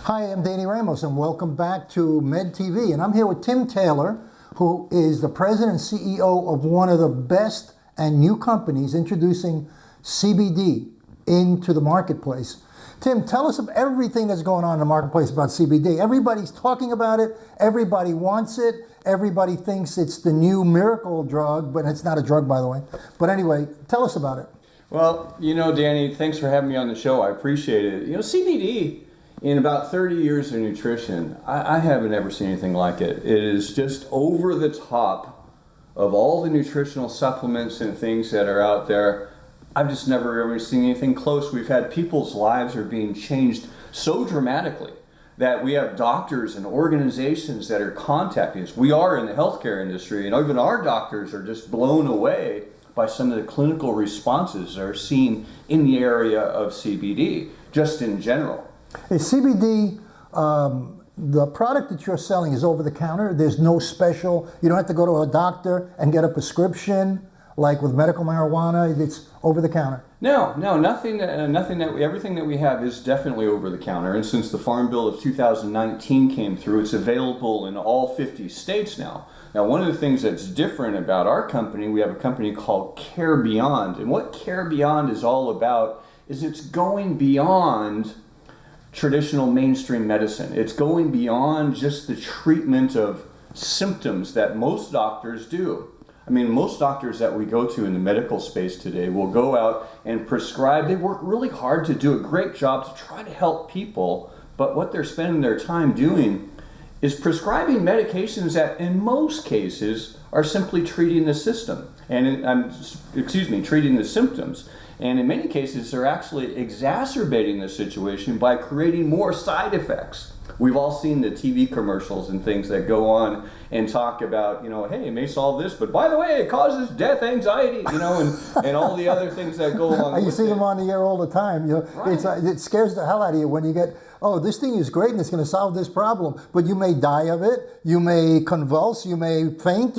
Hi, I'm Danny Ramos, and welcome back to MedTV. And I'm here with Tim Taylor, who is the president and CEO of one of the best and new companies introducing CBD into the marketplace. Tim, tell us of everything that's going on in the marketplace about CBD. Everybody's talking about it. Everybody wants it. Everybody thinks it's the new miracle drug, but it's not a drug, by the way. But anyway, tell us about it. Well, Danny, thanks for having me on the show. I appreciate it. CBD, in about 30 years of nutrition, I haven't ever seen anything like it. It is just over the top of all the nutritional supplements and things that are out there. I've just never ever seen anything close. We've had people's lives are being changed so dramatically that we have doctors and organizations that are contacting us. We are in the healthcare industry, and even our doctors are just blown away by some of the clinical responses they're seeing in the area of CBD, just in general. Is CBD, the product that you're selling is over the counter? There's no special, you don't have to go to a doctor and get a prescription like with medical marijuana, it's over the counter? No, everything that we have is definitely over the counter. And since the Farm Bill of 2019 came through, it's available in all 50 states now. Now, one of the things that's different about our company, we have a company called Care Beyond. And what Care Beyond is all about is it's going beyond traditional mainstream medicine. It's going beyond just the treatment of symptoms that most doctors do. I mean, most doctors that we go to in the medical space today will go out and prescribe. They work really hard to do a great job to try to help people, but what they're spending their time doing is prescribing medications that in most cases are simply treating the system, treating the symptoms. And in many cases, they're actually exacerbating the situation by creating more side effects. We've all seen the TV commercials and things that go on and talk about, hey, it may solve this, but by the way, it causes death, anxiety, and all the other things that go along with it. You see them on the air all the time. Right. It scares the hell out of you when you get, oh, this thing is great and it's going to solve this problem, but you may die of it, you may convulse, you may faint,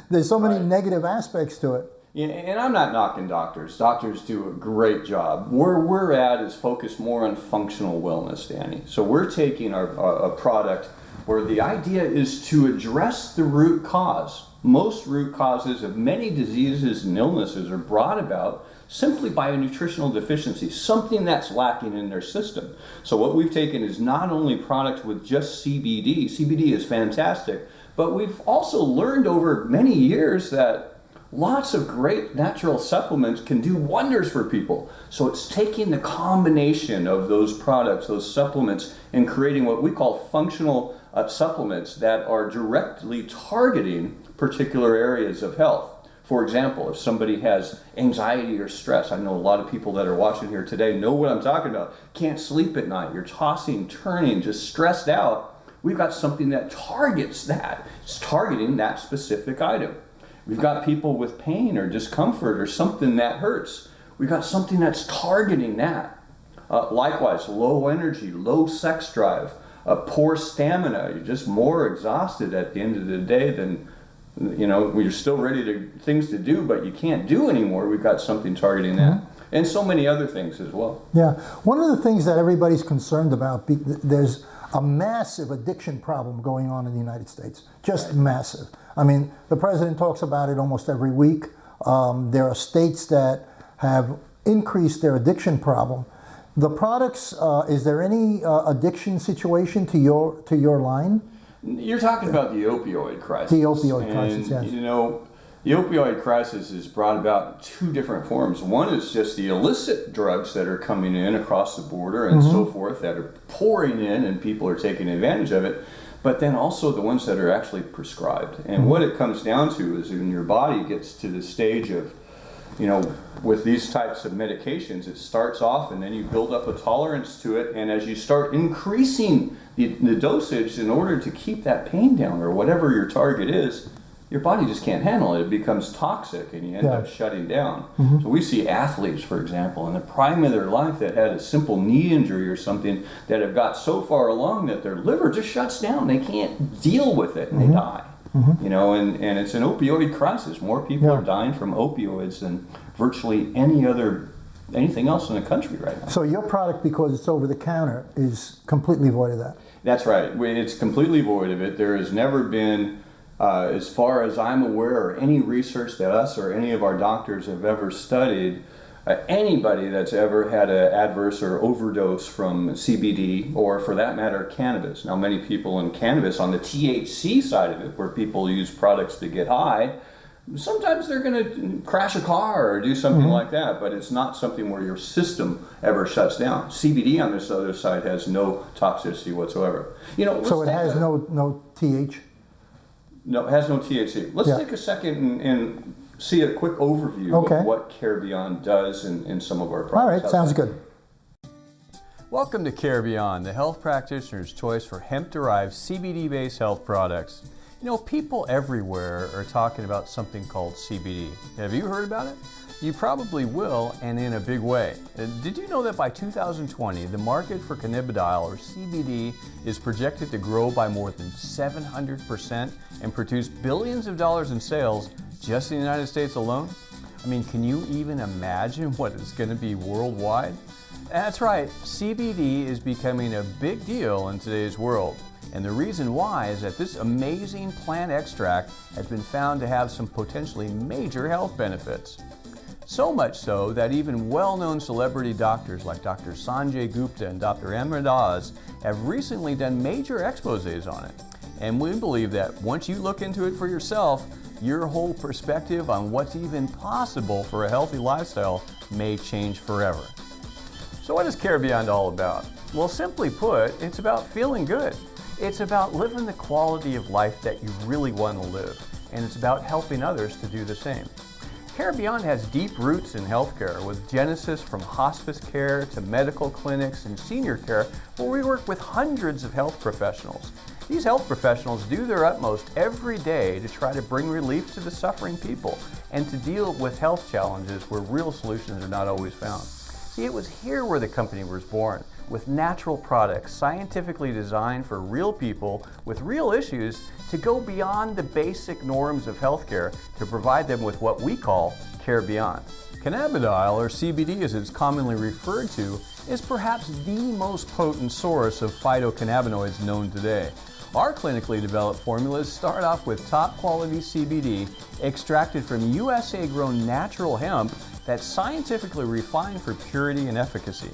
there's so many negative aspects to it. Yeah, and I'm not knocking doctors. Doctors do a great job. Where we're at is focused more on functional wellness, Danny. So we're taking a product where the idea is to address the root cause. Most root causes of many diseases and illnesses are brought about simply by a nutritional deficiency, something that's lacking in their system. So what we've taken is not only products with just CBD. CBD is fantastic, but we've also learned over many years that lots of great natural supplements can do wonders for people. So it's taking the combination of those products, those supplements, and creating what we call functional supplements that are directly targeting particular areas of health. For example, if somebody has anxiety or stress, I know a lot of people that are watching here today know what I'm talking about. Can't sleep at night, you're tossing, turning, just stressed out. We've got something that targets that. It's targeting that specific item. We've got people with pain or discomfort or something that hurts. We've got something that's targeting that. Likewise, low energy, low sex drive, poor stamina. You're just more exhausted at the end of the day than, you're still ready to things to do, but you can't do anymore. We've got something targeting that. And so many other things as well. Yeah. One of the things that everybody's concerned about, there's a massive addiction problem going on in the United States. Just massive. I mean, the president talks about it almost every week. There are states that have increased their addiction problem. The products, is there any addiction situation to your line? You're talking about the opioid crisis. The opioid crisis, yes. The opioid crisis is brought about in two different forms. One is just the illicit drugs that are coming in across the border and so forth that are pouring in and people are taking advantage of it, but then also the ones that are actually prescribed. And what it comes down to is when your body gets to the stage of, with these types of medications, it starts off and then you build up a tolerance to it, and as you start increasing the dosage in order to keep that pain down or whatever your target is, your body just can't handle it. It becomes toxic and you end up shutting down. So we see athletes, for example, in the prime of their life that had a simple knee injury or something that have got so far along that their liver just shuts down. They can't deal with it and they die. And it's an opioid crisis. More people are dying from opioids than virtually any other anything else in the country right now. So your product, because it's over the counter, is completely void of that. That's right. It's completely void of it. There has never been, as far as I'm aware, or any research that us or any of our doctors have ever studied, anybody that's ever had an adverse or overdose from CBD, or for that matter, cannabis. Now, many people in cannabis, on the THC side of it, where people use products to get high, sometimes they're going to crash a car or do something like that, but it's not something where your system ever shuts down. CBD on this other side has no toxicity whatsoever. You know, So it has no TH? No, it has no THC. Let's take a second and see a quick overview of what Care Beyond does in some of our products. All right, sounds good. Welcome to Care Beyond, the health practitioner's choice for hemp-derived CBD-based health products. You know, people everywhere are talking about something called CBD. Have you heard about it? You probably will, and in a big way. Did you know that by 2020, the market for cannabidiol, or CBD, is projected to grow by more than 700% and produce billions of dollars in sales just in the United States alone? I mean, can you even imagine what it's going to be worldwide? That's right, CBD is becoming a big deal in today's world. And the reason why is that this amazing plant extract has been found to have some potentially major health benefits. So much so that even well-known celebrity doctors like Dr. Sanjay Gupta and Dr. Ahmed Oz have recently done major exposés on it. And we believe that once you look into it for yourself, your whole perspective on what's even possible for a healthy lifestyle may change forever. So what is Care Beyond all about? Well, simply put, it's about feeling good. It's about living the quality of life that you really want to live, and it's about helping others to do the same. Care Beyond has deep roots in healthcare, with genesis from hospice care to medical clinics and senior care, where we work with hundreds of health professionals. These health professionals do their utmost every day to try to bring relief to the suffering people and to deal with health challenges where real solutions are not always found. See, it was here where the company was born, with natural products scientifically designed for real people with real issues to go beyond the basic norms of healthcare to provide them with what we call Care Beyond. Cannabidiol, or CBD as it's commonly referred to, is perhaps the most potent source of phytocannabinoids known today. Our clinically developed formulas start off with top quality CBD extracted from USA-grown natural hemp that's scientifically refined for purity and efficacy.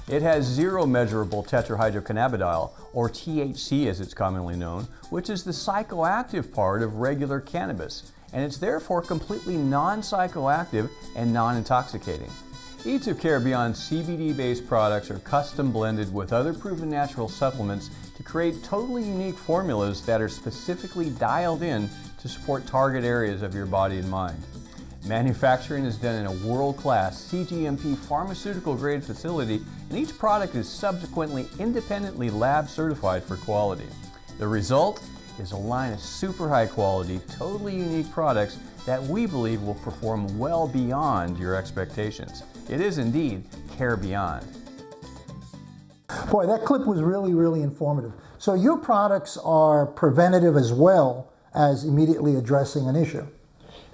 It has zero measurable tetrahydrocannabidiol, or THC as it's commonly known, which is the psychoactive part of regular cannabis, and it's therefore completely non-psychoactive and non-intoxicating. Each of Care Beyond's CBD-based products are custom blended with other proven natural supplements to create totally unique formulas that are specifically dialed in to support target areas of your body and mind. Manufacturing is done in a world-class CGMP pharmaceutical-grade facility, and each product is subsequently independently lab certified for quality. The result is a line of super high-quality, totally unique products that we believe will perform well beyond your expectations. It is indeed Care Beyond. Boy, that clip was really, really informative. So your products are preventative as well as immediately addressing an issue.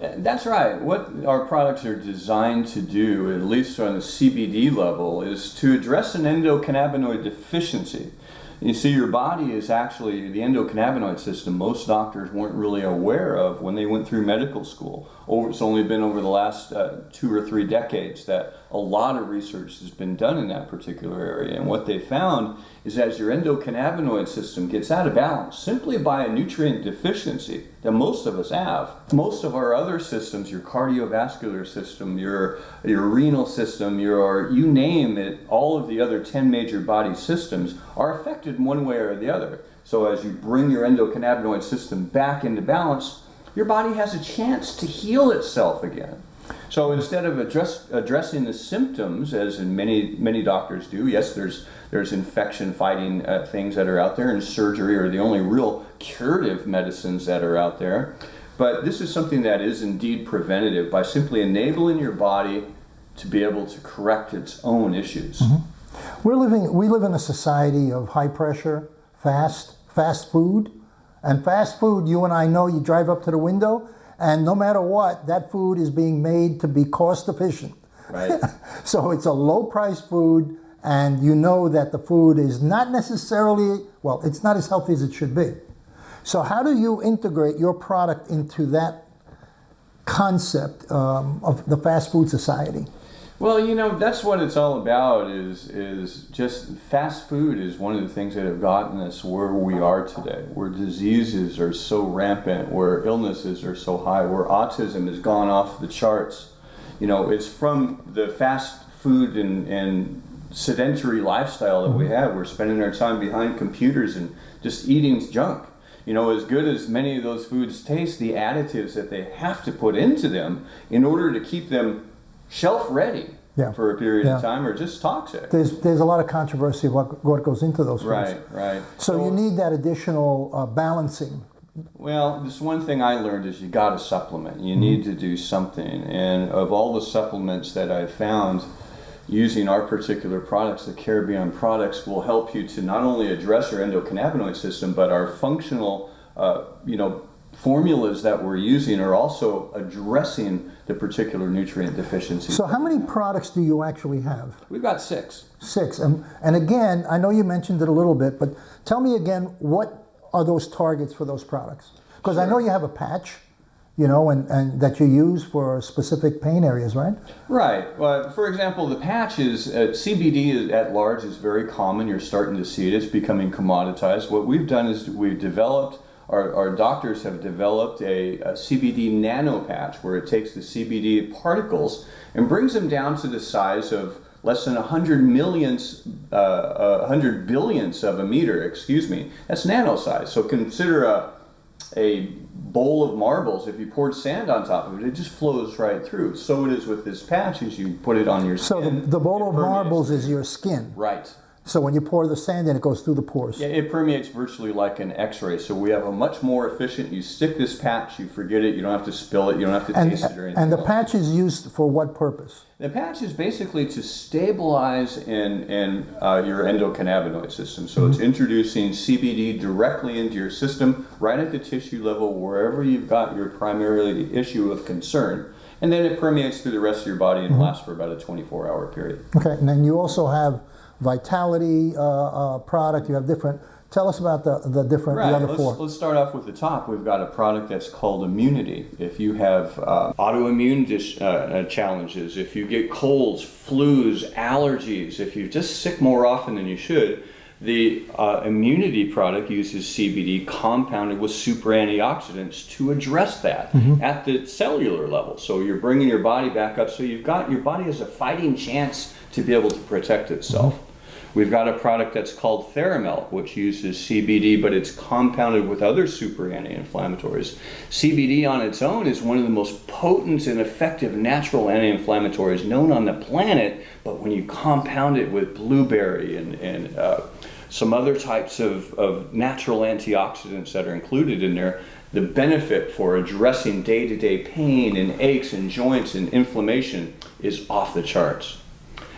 That's right. What our products are designed to do, at least on the CBD level, is to address an endocannabinoid deficiency. You see, your body is actually the endocannabinoid system most doctors weren't really aware of when they went through medical school. It's only been over the last 2 or 3 decades that a lot of research has been done in that particular area. And what they found is as your endocannabinoid system gets out of balance simply by a nutrient deficiency that most of us have, most of our other systems, your cardiovascular system, your renal system, you name it, all of the other 10 major body systems are affected in one way or the other. So as you bring your endocannabinoid system back into balance, your body has a chance to heal itself again. So instead of addressing the symptoms, as in many doctors do, yes, there's infection fighting things that are out there, and surgery are the only real curative medicines that are out there. But this is something that is indeed preventative by simply enabling your body to be able to correct its own issues. Mm-hmm. We live in a society of high pressure, fast food. And fast food, you and I know, you drive up to the window, and no matter what, that food is being made to be cost efficient. Right. So it's a low-priced food, and you know that the food is not necessarily, well, it's not as healthy as it should be. So how do you integrate your product into that concept of the fast food society? Well, you know, that's what it's all about is just fast food is one of the things that have gotten us where we are today, where diseases are so rampant, where illnesses are so high, where autism has gone off the charts. You know, it's from the fast food and sedentary lifestyle that we have. We're spending our time behind computers and just eating junk. You know, as good as many of those foods taste, the additives that they have to put into them in order to keep them shelf ready for a period of time are just toxic. There's a lot of controversy about what goes into those foods. Right. So you need that additional balancing. Well, this one thing I learned is you got to supplement. You need to do something. And of all the supplements that I've found, using our particular products, the Caribbean products, will help you to not only address your endocannabinoid system, but our functional, formulas that we're using are also addressing the particular nutrient deficiency. So how many products do you actually have? We've got 6. 6. And again, I know you mentioned it a little bit, but tell me again, what are those targets for those products? Because I know you have a patch, you know, and that you use for specific pain areas, right? Right. Well, for example, the patch is, CBD at large is very common. You're starting to see it. It's becoming commoditized. What we've done is we've developed, our doctors have developed a CBD nano patch where it takes the CBD particles and brings them down to the size of less than 100 billionths of a meter, excuse me. That's nano size. So consider a bowl of marbles. If you poured sand on top of it, it just flows right through. So it is with this patch as you put it on your skin. So the bowl of marbles is your skin. Right. So when you pour the sand in, it goes through the pores. Yeah, it permeates virtually like an X-ray. So we have a much more efficient, you stick this patch, you forget it, you don't have to spill it, you don't have to taste it or anything. And the patch is used for what purpose? The patch is basically to stabilize in your endocannabinoid system. So it's introducing CBD directly into your system, right at the tissue level, wherever you've got your primary issue of concern. And then it permeates through the rest of your body and lasts for about a 24-hour period. Okay, and then you also have Vitality product. You have different. Tell us about the other 4. Let's start off with the top. We've got a product that's called Immunity. If you have autoimmune challenges, if you get colds, flus, allergies, if you're just sick more often than you should, the Immunity product uses CBD compounded with super antioxidants to address that at the cellular level. So you're bringing your body back up. So your body has a fighting chance to be able to protect itself. We've got a product that's called Theramel, which uses CBD, but it's compounded with other super anti-inflammatories. CBD on its own is one of the most potent and effective natural anti-inflammatories known on the planet, but when you compound it with blueberry and some other types of natural antioxidants that are included in there, the benefit for addressing day-to-day pain and aches and joints and inflammation is off the charts.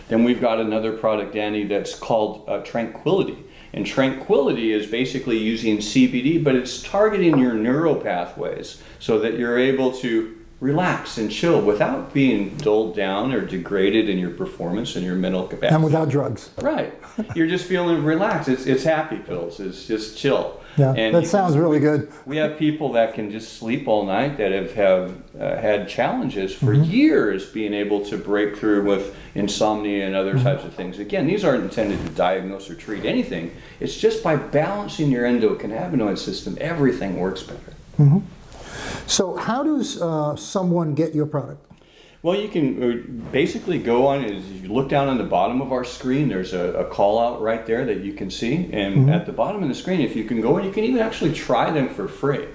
Then we've got another product, Danny, that's called Tranquility. And Tranquility is basically using CBD, but it's targeting your neural pathways so that you're able to relax and chill without being dulled down or degraded in your performance and your mental capacity. And without drugs. Right. You're just feeling relaxed. It's happy pills. It's just chill. Yeah, and that sounds really good. We have people that can just sleep all night that have had challenges for years being able to break through with insomnia and other types of things. Again, these aren't intended to diagnose or treat anything. It's just by balancing your endocannabinoid system, everything works better. So how does someone get your product? Well, you can basically go on, as you look down on the bottom of our screen, there's a call out right there that you can see. And at the bottom of the screen, if you can go and you can even actually try them for free.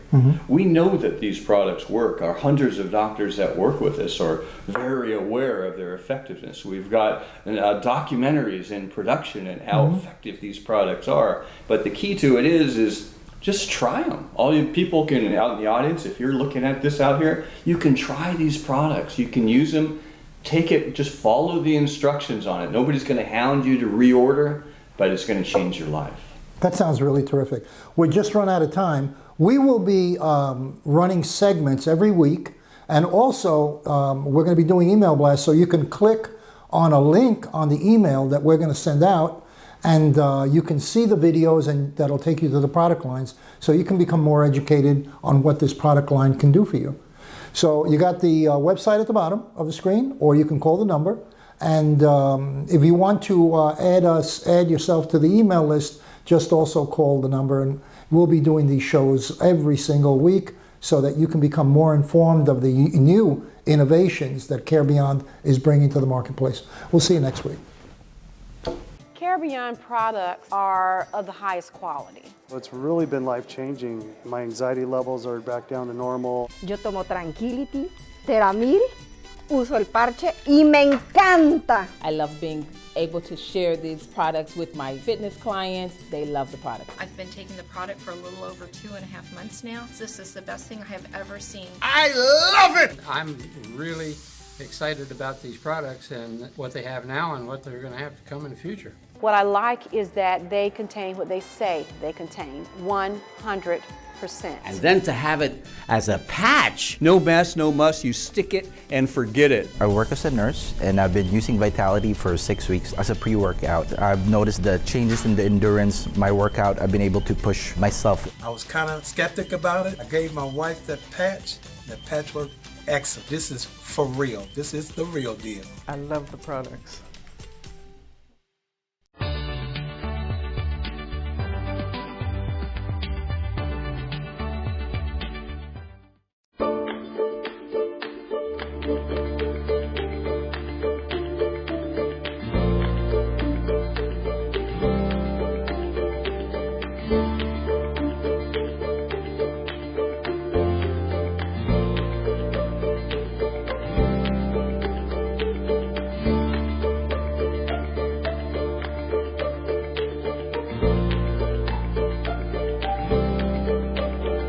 We know that these products work. Our hundreds of doctors that work with us are very aware of their effectiveness. We've got documentaries in production and how effective these products are. But the key to it is just try them. All you people can, out in the audience, if you're looking at this out here, you can try these products. You can use them, take it, just follow the instructions on it. Nobody's going to hound you to reorder, but it's going to change your life. That sounds really terrific. We just run out of time. We will be running segments every week, And also, we're going to be doing email blasts, so you can click on a link on the email that we're going to send out, and you can see the videos, and that'll take you to the product lines, so you can become more educated on what this product line can do for you. So you got the website at the bottom of the screen, or you can call the number. And if you want to add yourself to the email list, just also call the number, and we'll be doing these shows every single week so that you can become more informed of the new innovations that Care Beyond is bringing to the marketplace. We'll see you next week. Care Beyond products are of the highest quality. It's really been life-changing. My anxiety levels are back down to normal. Yo tomo Tranquility, Teramil, uso el parche y me encanta. I love being able to share these products with my fitness clients. They love the product. I've been taking the product for a little over 2.5 months now. This is the best thing I have ever seen. I love it! I'm really excited about these products and what they have now and what they're going to have to come in the future. What I like is that they contain what they say they contain, 100%. And then to have it as a patch. No mess, no muss, you stick it and forget it. I work as a nurse, and I've been using Vitality for 6 weeks as a pre-workout. I've noticed the changes in the endurance, my workout. I've been able to push myself. I was kind of skeptic about it. I gave my wife that patch. That patch worked excellent. This is for real. This is the real deal. I love the products.